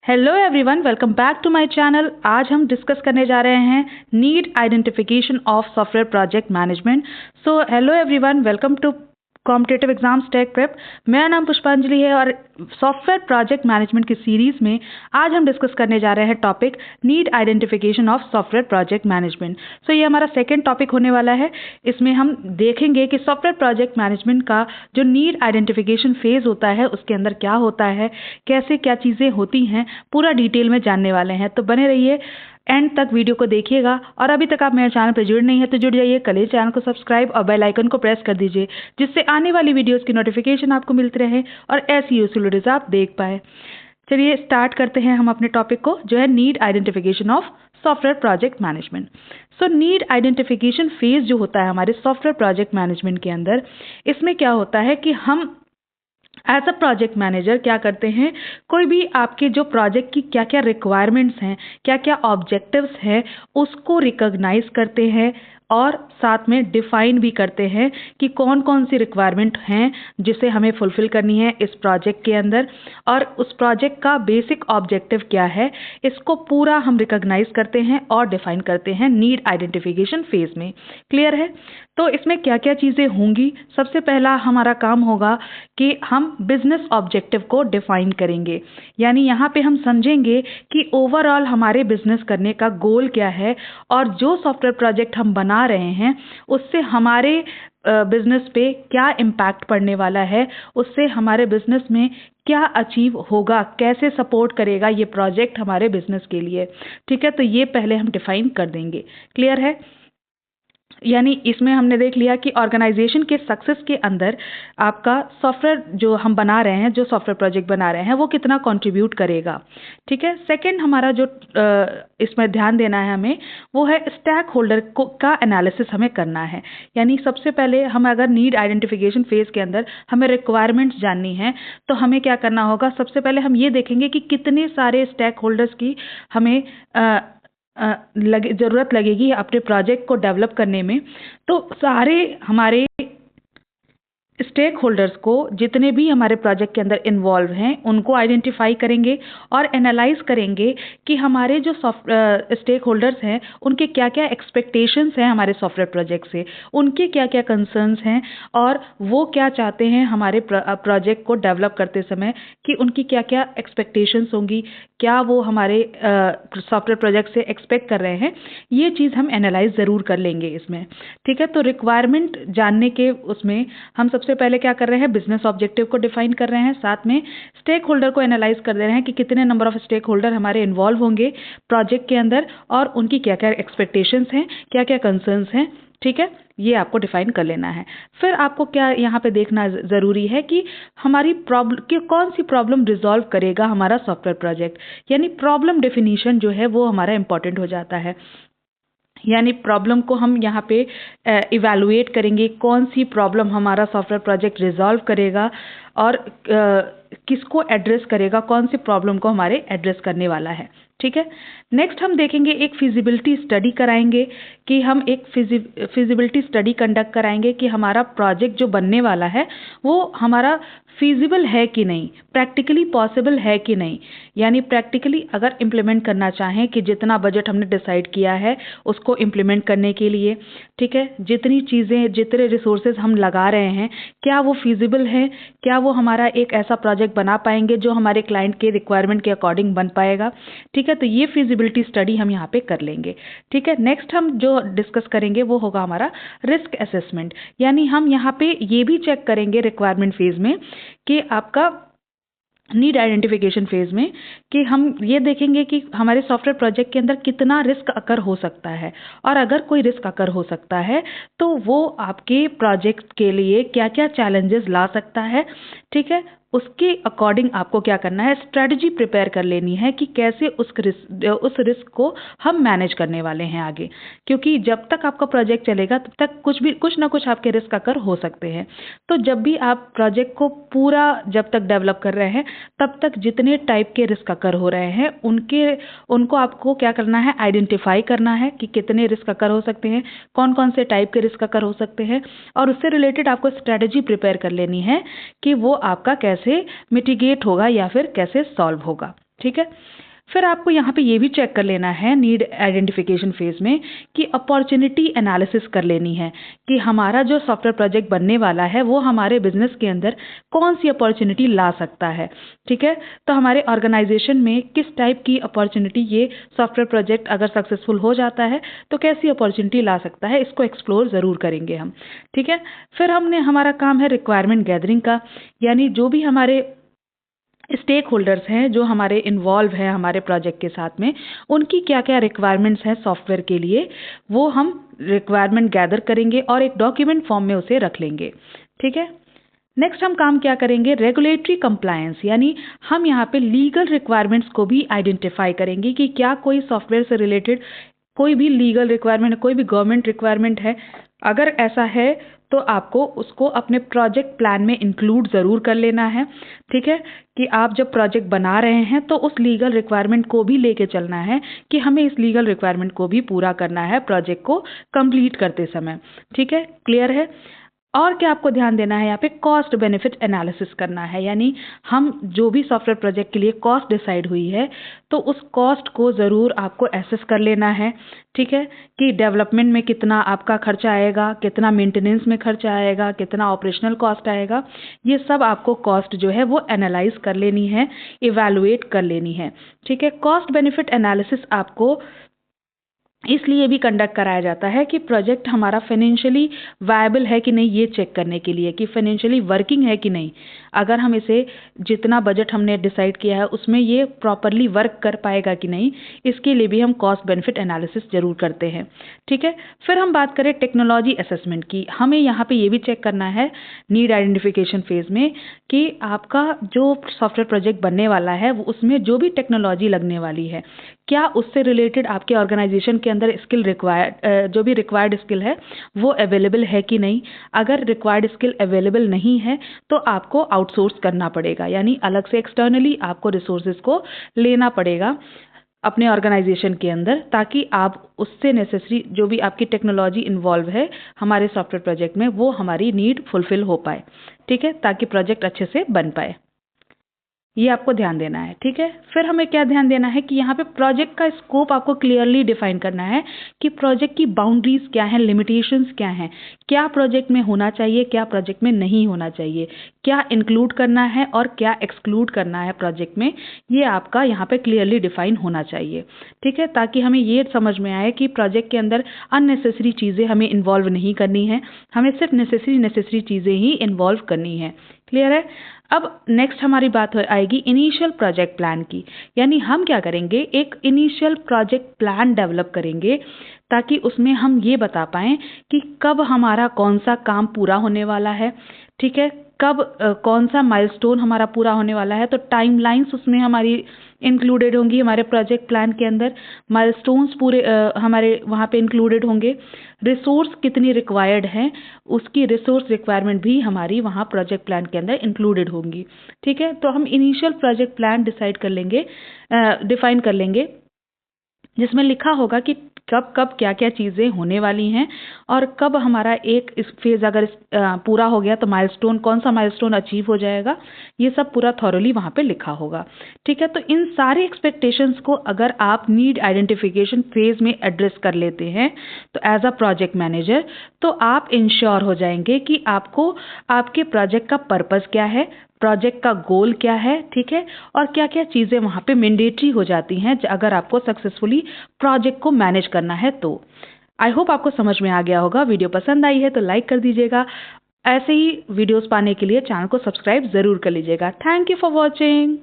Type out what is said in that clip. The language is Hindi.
Hello everyone, welcome back to my channel. आज हम डिस्कस करने जा रहे हैं need identification of software project management. So hello everyone, welcome to competitive exams tech prep. मेरा नाम पुष्पांजलि है और सॉफ्टवेयर प्रोजेक्ट मैनेजमेंट की सीरीज में आज हम डिस्कस करने जा रहे हैं topic need identification of software project management. So ये हमारा सेकेंड टॉपिक होने वाला है। इसमें हम देखेंगे कि सॉफ्टवेयर प्रोजेक्ट मैनेजमेंट का जो नीड आइडेंटिफिकेशन फेज होता है उसके अंदर क्या होता है, कैसे क्या चीज़ें होती हैं, पूरा डिटेल में जानने वाले हैं। तो बने रहिए, एंड तक वीडियो को देखिएगा। और अभी तक आप मेरे चैनल पर जुड़ नहीं है तो जुड़ जाइए, कल चैनल को सब्सक्राइब और बेल आइकन को प्रेस कर दीजिए, जिससे आने वाली वीडियोस की नोटिफिकेशन आपको मिलती रहे और ऐसी यूजफुल वीडियोस आप देख पाए। चलिए स्टार्ट करते हैं हम अपने टॉपिक को, जो है need identification of software project management. So need identification phase जो होता है हमारे सॉफ्टवेयर प्रोजेक्ट मैनेजमेंट के अंदर, इसमें क्या होता है कि हम एज अ प्रोजेक्ट मैनेजर क्या करते हैं, कोई भी आपके जो प्रोजेक्ट की क्या क्या रिक्वायरमेंट्स हैं, क्या क्या ऑब्जेक्टिव्स हैं, उसको रिकॉग्नाइज करते हैं और साथ में डिफाइन भी करते हैं कि कौन कौन सी रिक्वायरमेंट हैं जिसे हमें फुलफिल करनी है इस प्रोजेक्ट के अंदर, और उस प्रोजेक्ट का बेसिक ऑब्जेक्टिव क्या है, इसको पूरा हम रिकॉग्नाइज करते हैं और डिफाइन करते हैं नीड आइडेंटिफिकेशन फेज में। क्लियर है? तो इसमें क्या क्या चीज़ें होंगी। सबसे पहला हमारा काम होगा कि हम बिजनेस ऑब्जेक्टिव को डिफाइन करेंगे, यानी यहाँ पे हम समझेंगे कि ओवरऑल हमारे बिजनेस करने का गोल क्या है और जो सॉफ्टवेयर प्रोजेक्ट हम बना रहे हैं उससे हमारे बिजनेस पे क्या इम्पैक्ट पड़ने वाला है, उससे हमारे बिजनेस में क्या अचीव होगा, कैसे सपोर्ट करेगा ये प्रोजेक्ट हमारे बिजनेस के लिए। ठीक है, तो ये पहले हम डिफाइन कर देंगे। क्लियर है? यानी इसमें हमने देख लिया कि ऑर्गेनाइजेशन के सक्सेस के अंदर आपका सॉफ्टवेयर जो हम बना रहे हैं, जो सॉफ्टवेयर प्रोजेक्ट बना रहे हैं, वो कितना कंट्रीब्यूट करेगा। ठीक है, सेकंड हमारा जो इसमें ध्यान देना है हमें, वो है स्टेक होल्डर को का एनालिसिस हमें करना है। यानी सबसे पहले हम अगर नीड आइडेंटिफिकेशन फेज के अंदर हमें रिक्वायरमेंट्स जाननी है तो हमें क्या करना होगा, सबसे पहले हम ये देखेंगे कि कितने सारे स्टेक होल्डर्स की हमें ज़रूरत लगेगी अपने प्रोजेक्ट को डेवलप करने में। तो सारे हमारे स्टेक होल्डर्स को, जितने भी हमारे प्रोजेक्ट के अंदर इन्वॉल्व हैं, उनको आइडेंटिफाई करेंगे और एनालाइज करेंगे कि हमारे जो स्टेक होल्डर्स हैं उनके क्या क्या एक्सपेक्टेशंस हैं हमारे सॉफ्टवेयर प्रोजेक्ट से, उनके क्या क्या कंसर्न्स हैं और वो क्या चाहते हैं हमारे प्रोजेक्ट को डेवलप करते समय, कि उनकी क्या क्या एक्सपेक्टेशंस होंगी, क्या वो हमारे सॉफ्टवेयर प्रोजेक्ट से एक्सपेक्ट कर रहे हैं। ये चीज़ हम एनालाइज ज़रूर कर लेंगे इसमें। ठीक है, तो रिक्वायरमेंट जानने के उसमें हम सबसे पहले क्या कर रहे हैं, बिजनेस ऑब्जेक्टिव को डिफाइन कर रहे हैं, साथ में स्टेक होल्डर को एनालाइज कर दे रहे हैं कि कितने नंबर ऑफ स्टेक होल्डर हमारे इन्वॉल्व होंगे प्रोजेक्ट के अंदर और उनकी क्या क्या एक्सपेक्टेशंस हैं, क्या क्या कंसर्न्स हैं। ठीक है, ये आपको डिफाइन कर लेना है। फिर आपको क्या यहाँ पे देखना ज़रूरी है कि हमारी प्रॉब्लम कि कौन सी प्रॉब्लम रिजॉल्व करेगा हमारा सॉफ्टवेयर प्रोजेक्ट, यानी प्रॉब्लम डेफिनीशन जो है वो हमारा इंपॉर्टेंट हो जाता है। यानी प्रॉब्लम को हम यहाँ पे इवैल्यूएट करेंगे, कौन सी प्रॉब्लम हमारा सॉफ्टवेयर प्रोजेक्ट रिजॉल्व करेगा और किसको एड्रेस करेगा, कौन सी प्रॉब्लम को हमारे एड्रेस करने वाला है। ठीक है, नेक्स्ट हम देखेंगे एक फिजिबिलिटी स्टडी कराएंगे, कि हम एक फिजिबिलिटी स्टडी कंडक्ट कराएंगे कि हमारा प्रोजेक्ट जो बनने वाला है वो हमारा फिजिबल है कि नहीं, प्रैक्टिकली पॉसिबल है कि नहीं। यानी प्रैक्टिकली अगर इम्प्लीमेंट करना चाहें कि जितना बजट हमने डिसाइड किया है उसको इम्प्लीमेंट करने के लिए, ठीक है, जितनी चीज़ें, जितने रिसोर्सेज हम लगा रहे हैं, क्या वो फिजिबल है, क्या वो हमारा एक ऐसा प्रोजेक्ट बना पाएंगे जो हमारे क्लाइंट के रिक्वायरमेंट के अकॉर्डिंग बन पाएगा। ठीक है, तो ये फिजिबिलिटी स्टडी हम यहाँ पे कर लेंगे। ठीक है, नेक्स्ट हम जो डिस्कस करेंगे वो होगा हमारा रिस्क असेसमेंट। यानी हम यहाँ पे ये भी चेक करेंगे रिक्वायरमेंट फेज में कि आपका नीड आइडेंटिफिकेशन फेज में, कि हम ये देखेंगे कि हमारे सॉफ्टवेयर प्रोजेक्ट के अंदर कितना रिस्क अकर हो सकता है, और अगर कोई रिस्क अकर हो सकता है तो वो आपके प्रोजेक्ट के लिए क्या क्या चैलेंजेस ला सकता है। ठीक है, उसके अकॉर्डिंग आपको क्या करना है, स्ट्रेटजी प्रिपेयर कर लेनी है कि कैसे उस रिस्क को हम मैनेज करने वाले हैं आगे। क्योंकि जब तक आपका प्रोजेक्ट चलेगा तब तक कुछ ना कुछ आपके रिस्क अकर हो सकते हैं। तो जब भी आप प्रोजेक्ट को पूरा जब तक डेवलप कर रहे हैं तब तक जितने टाइप के रिस्क अकर हो रहे हैं उनको आपको क्या करना है, आइडेंटिफाई करना है कि कितने रिस्क अकर हो सकते हैं, कौन कौन से टाइप के रिस्क अकर हो सकते हैं, और उससे रिलेटेड आपको स्ट्रेटजी प्रिपेयर कर लेनी है कि वो आपका कैसे मिटिगेट होगा या फिर कैसे सॉल्व होगा। ठीक है। फिर आपको यहाँ पे ये भी चेक कर लेना है नीड आइडेंटिफिकेशन फेज में कि अपॉर्चुनिटी एनालिसिस कर लेनी है कि हमारा जो सॉफ्टवेयर प्रोजेक्ट बनने वाला है वो हमारे बिजनेस के अंदर कौन सी अपॉर्चुनिटी ला सकता है। ठीक है, तो हमारे ऑर्गेनाइजेशन में किस टाइप की अपॉर्चुनिटी ये सॉफ्टवेयर प्रोजेक्ट अगर सक्सेसफुल हो जाता है तो कैसी अपॉर्चुनिटी ला सकता है, इसको एक्सप्लोर ज़रूर करेंगे हम। ठीक है, फिर हमारा काम है रिक्वायरमेंट गैदरिंग का, यानी जो भी हमारे स्टेक होल्डर्स हैं जो हमारे इन्वॉल्व हैं हमारे प्रोजेक्ट के साथ में, उनकी क्या क्या रिक्वायरमेंट्स हैं सॉफ्टवेयर के लिए, वो हम रिक्वायरमेंट गैदर करेंगे और एक डॉक्यूमेंट फॉर्म में उसे रख लेंगे। ठीक है, नेक्स्ट हम काम क्या करेंगे, रेगुलेटरी कंप्लायंस, यानी हम यहाँ पे लीगल रिक्वायरमेंट्स को भी आइडेंटिफाई करेंगे कि क्या कोई सॉफ्टवेयर से रिलेटेड कोई भी लीगल रिक्वायरमेंट, कोई भी गवर्नमेंट रिक्वायरमेंट है। अगर ऐसा है तो आपको उसको अपने प्रोजेक्ट प्लान में इंक्लूड ज़रूर कर लेना है। ठीक है, कि आप जब प्रोजेक्ट बना रहे हैं तो उस लीगल रिक्वायरमेंट को भी लेके चलना है कि हमें इस लीगल रिक्वायरमेंट को भी पूरा करना है प्रोजेक्ट को कंप्लीट करते समय। ठीक है, क्लियर है। और क्या आपको ध्यान देना है, यहाँ पे कॉस्ट बेनिफिट एनालिसिस करना है, यानी हम जो भी सॉफ्टवेयर प्रोजेक्ट के लिए कॉस्ट डिसाइड हुई है तो उस कॉस्ट को ज़रूर आपको एसेस कर लेना है। ठीक है, कि डेवलपमेंट में कितना आपका खर्चा आएगा, कितना मेंटेनेंस में खर्चा आएगा, कितना ऑपरेशनल कॉस्ट आएगा, ये सब आपको कॉस्ट जो है वो एनालाइज कर लेनी है, इवैल्यूएट कर लेनी है। ठीक है, कॉस्ट बेनिफिट एनालिसिस आपको इसलिए भी कंडक्ट कराया जाता है कि प्रोजेक्ट हमारा फाइनेंशियली वायबल है कि नहीं, ये चेक करने के लिए कि फाइनेंशियली वर्किंग है कि नहीं। अगर हम इसे जितना बजट हमने डिसाइड किया है उसमें ये प्रॉपरली वर्क कर पाएगा कि नहीं, इसके लिए भी हम कॉस्ट बेनिफिट एनालिसिस जरूर करते हैं। ठीक है, फिर हम बात करें टेक्नोलॉजी असेसमेंट की, हमें यहाँ पे ये भी चेक करना है नीड आइडेंटिफिकेशन फेज में कि आपका जो सॉफ्टवेयर प्रोजेक्ट बनने वाला है वो उसमें जो भी टेक्नोलॉजी लगने वाली है क्या उससे रिलेटेड आपके ऑर्गेनाइजेशन के अंदर स्किल रिक्वायर्ड, जो भी रिक्वायर्ड स्किल है वो अवेलेबल है कि नहीं। अगर रिक्वायर्ड स्किल अवेलेबल नहीं है तो आपको आउटसोर्स करना पड़ेगा, यानी अलग से एक्सटर्नली आपको रिसोर्सेज को लेना पड़ेगा अपने ऑर्गेनाइजेशन के अंदर, ताकि आप उससे नेसेसरी जो भी आपकी टेक्नोलॉजी इन्वॉल्व है हमारे सॉफ्टवेयर प्रोजेक्ट में वो हमारी नीड फुलफिल हो पाए। ठीक है, ताकि प्रोजेक्ट अच्छे से बन पाए, ये आपको ध्यान देना है। ठीक है, फिर हमें क्या ध्यान देना है कि यहाँ पे प्रोजेक्ट का स्कोप आपको क्लियरली डिफाइन करना है कि प्रोजेक्ट की बाउंड्रीज क्या हैं, लिमिटेशंस क्या हैं, क्या प्रोजेक्ट में होना चाहिए, क्या प्रोजेक्ट में नहीं होना चाहिए, क्या इंक्लूड करना है और क्या एक्सक्लूड करना है प्रोजेक्ट में, ये आपका यहाँ पे क्लियरली डिफाइन होना चाहिए। ठीक है, ताकि हमें ये समझ में आए कि प्रोजेक्ट के अंदर अननेसेसरी चीज़ें हमें इन्वॉल्व नहीं करनी है, हमें सिर्फ नेसेसरी चीज़ें ही इन्वॉल्व करनी है। क्लियर है। अब नेक्स्ट हमारी बात आएगी इनिशियल प्रोजेक्ट प्लान की, यानी हम क्या करेंगे, एक इनिशियल प्रोजेक्ट प्लान डेवलप करेंगे ताकि उसमें हम ये बता पाएं कि कब हमारा कौन सा काम पूरा होने वाला है। ठीक है, कब कौन सा माइलस्टोन हमारा पूरा होने वाला है, तो टाइमलाइंस उसमें हमारी इंक्लूडेड होंगी हमारे प्रोजेक्ट प्लान के अंदर, माइलस्टोन्स पूरे हमारे वहाँ पे इंक्लूडेड होंगे, रिसोर्स कितनी रिक्वायर्ड हैं उसकी रिसोर्स रिक्वायरमेंट भी हमारी वहाँ प्रोजेक्ट प्लान के अंदर इंक्लूडेड होंगी। ठीक है, तो हम इनिशियल प्रोजेक्ट प्लान डिसाइड कर लेंगे, डिफाइन कर लेंगे, जिसमें लिखा होगा कि कब कब क्या क्या चीज़ें होने वाली हैं और कब हमारा एक इस फेज़ अगर पूरा हो गया तो माइलस्टोन, कौन सा माइलस्टोन अचीव हो जाएगा, ये सब पूरा थॉरली वहाँ पे लिखा होगा। ठीक है, तो इन सारे एक्सपेक्टेशंस को अगर आप नीड आइडेंटिफिकेशन फेज़ में एड्रेस कर लेते हैं तो एज अ प्रोजेक्ट मैनेजर तो आप इंश्योर हो जाएंगे कि आपको आपके प्रोजेक्ट का पर्पज़ क्या है, प्रोजेक्ट का गोल क्या है। ठीक है, और क्या क्या चीज़ें वहाँ पे मैंडेटरी हो जाती हैं अगर आपको सक्सेसफुली प्रोजेक्ट को मैनेज करना है तो। आई होप आपको समझ में आ गया होगा। वीडियो पसंद आई है तो लाइक कर दीजिएगा, ऐसे ही वीडियोस पाने के लिए चैनल को सब्सक्राइब ज़रूर कर लीजिएगा। Thank you for watching.